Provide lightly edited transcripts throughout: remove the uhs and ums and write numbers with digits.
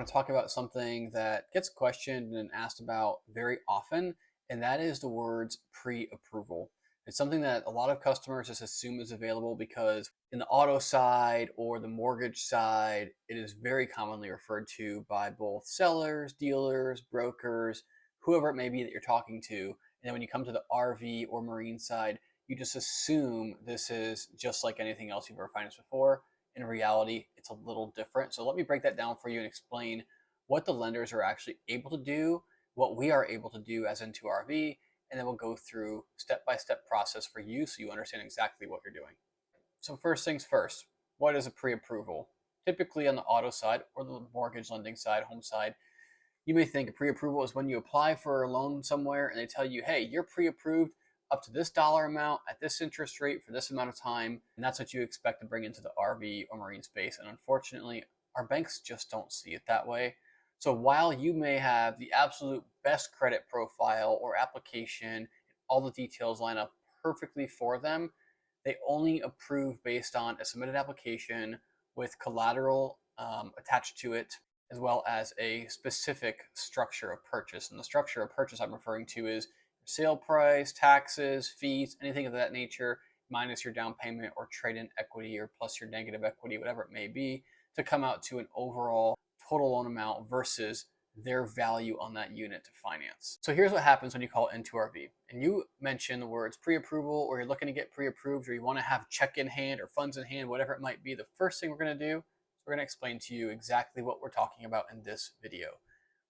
want to talk about something that gets questioned and asked about very often, and that is the words pre-approval. It's something that a lot of customers just assume is available because in the auto side or the mortgage side, it is very commonly referred to by both sellers, dealers, brokers, whoever it may be that you're talking to. And then when you come to the RV or marine side, you just assume this is just like anything else you've ever financed before. In reality, it's a little different. So let me break that down for you and explain what the lenders are actually able to do, what we are able to do as IntoRV, and then we'll go through step-by-step process for you so you understand exactly what you're doing. So first things first, what is a pre-approval? Typically on the auto side or the mortgage lending side, home side, you may think a pre-approval is when you apply for a loan somewhere and they tell you, hey, you're pre-approved up to this dollar amount at this interest rate for this amount of time. And that's what you expect to bring into the RV or marine space. And unfortunately, our banks just don't see it that way. So while you may have the absolute best credit profile or application, all the details line up perfectly for them, they only approve based on a submitted application with collateral attached to it, as well as a specific structure of purchase. And the structure of purchase I'm referring to is sale price, taxes, fees, anything of that nature, minus your down payment or trade-in equity or plus your negative equity, whatever it may be, to come out to an overall total loan amount versus their value on that unit to finance. So here's what happens when you call IntoRV and you mention the words pre-approval, or you're looking to get pre-approved, or you want to have check in hand or funds in hand, whatever it might be. The first thing we're going to do is we're going to explain to you exactly what we're talking about in this video.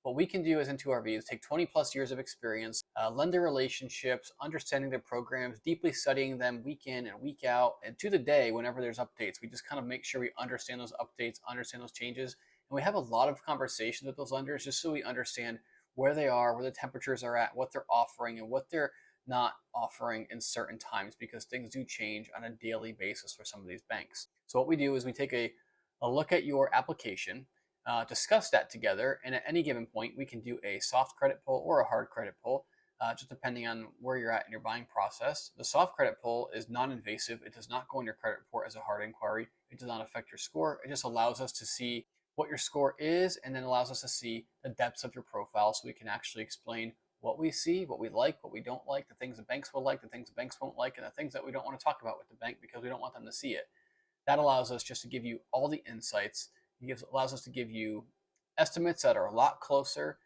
What we can do as IntoRV is take 20 plus years of experience, lender relationships, understanding their programs, deeply studying them week in and week out, and to the day whenever there's updates, we just kind of make sure we understand those updates, understand those changes, and we have a lot of conversations with those lenders just so we understand where they are, where the temperatures are at, what they're offering, and what they're not offering in certain times, because things do change on a daily basis for some of these banks. So what we do is we take a look at your application, discuss that together, and at any given point we can do a soft credit pull or a hard credit pull, just depending on where you're at in your buying process. The soft credit pull is non-invasive. It does not go in your credit report as a hard inquiry. It does not affect your score. It just allows us to see what your score is, and then allows us to see the depths of your profile so we can actually explain what we see, what we like, what we don't like, the things the banks will like, the things the banks won't like, and the things that we don't want to talk about with the bank because we don't want them to see it. That allows us just to give you all the insights. It allows us to give you estimates that are a lot closer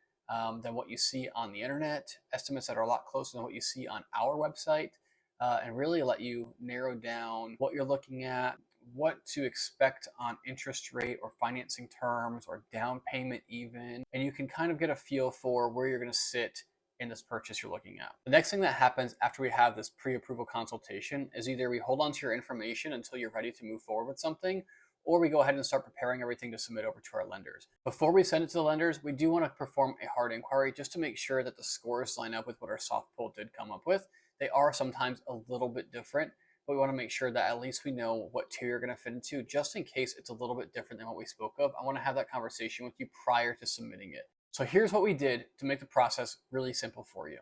than what you see on the internet, estimates that are a lot closer than what you see on our website, and really let you narrow down what you're looking at, what to expect on interest rate or financing terms or down payment even, and you can kind of get a feel for where you're going to sit in this purchase you're looking at. The next thing that happens after we have this pre-approval consultation is either we hold on to your information until you're ready to move forward with something, or we go ahead and start preparing everything to submit over to our lenders. Before we send it to the lenders, we do want to perform a hard inquiry just to make sure that the scores line up with what our soft pull did come up with. They are sometimes a little bit different, but we want to make sure that at least we know what tier you're going to fit into, just in case it's a little bit different than what we spoke of. I want to have that conversation with you prior to submitting it. So here's what we did to make the process really simple for you.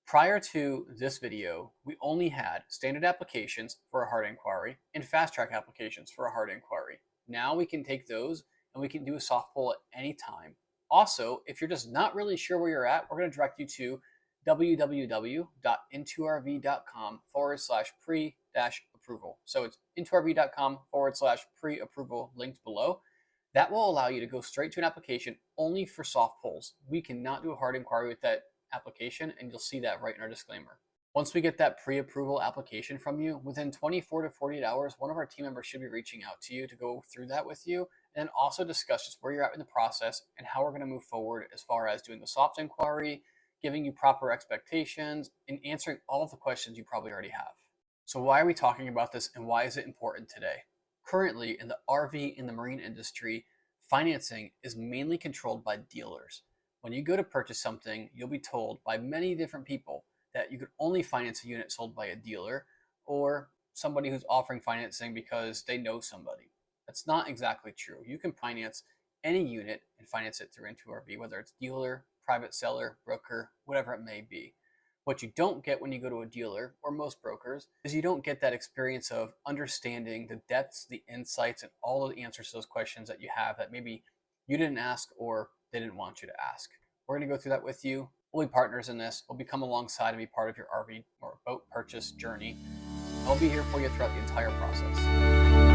Prior to this video, we only had standard applications for a hard inquiry and fast track applications for a hard inquiry. Now we can take those and we can do a soft pull at any time. Also, if you're just not really sure where you're at, we're going to direct you to www.intorv.com/pre-approval. So it's intorv.com/pre-approval linked below. That will allow you to go straight to an application only for soft pulls. We cannot do a hard inquiry with that application, and you'll see that right in our disclaimer. Once we get that pre-approval application from you, within 24 to 48 hours, one of our team members should be reaching out to you to go through that with you, and also discuss just where you're at in the process and how we're going to move forward as far as doing the soft inquiry, giving you proper expectations, and answering all of the questions you probably already have. So why are we talking about this, and why is it important today? Currently, in the RV and the marine industry, financing is mainly controlled by dealers. When you go to purchase something, you'll be told by many different people that you could only finance a unit sold by a dealer or somebody who's offering financing because they know somebody. That's not exactly true. You can finance any unit and finance it through IntoRV, whether it's dealer, private seller, broker, whatever it may be. What you don't get when you go to a dealer, or most brokers, is you don't get that experience of understanding the depths, the insights, and all of the answers to those questions that you have that maybe you didn't ask or they didn't want you to ask. We're going to go through that with you. We'll be partners in this. We'll become alongside and be part of your RV or boat purchase journey. I'll be here for you throughout the entire process.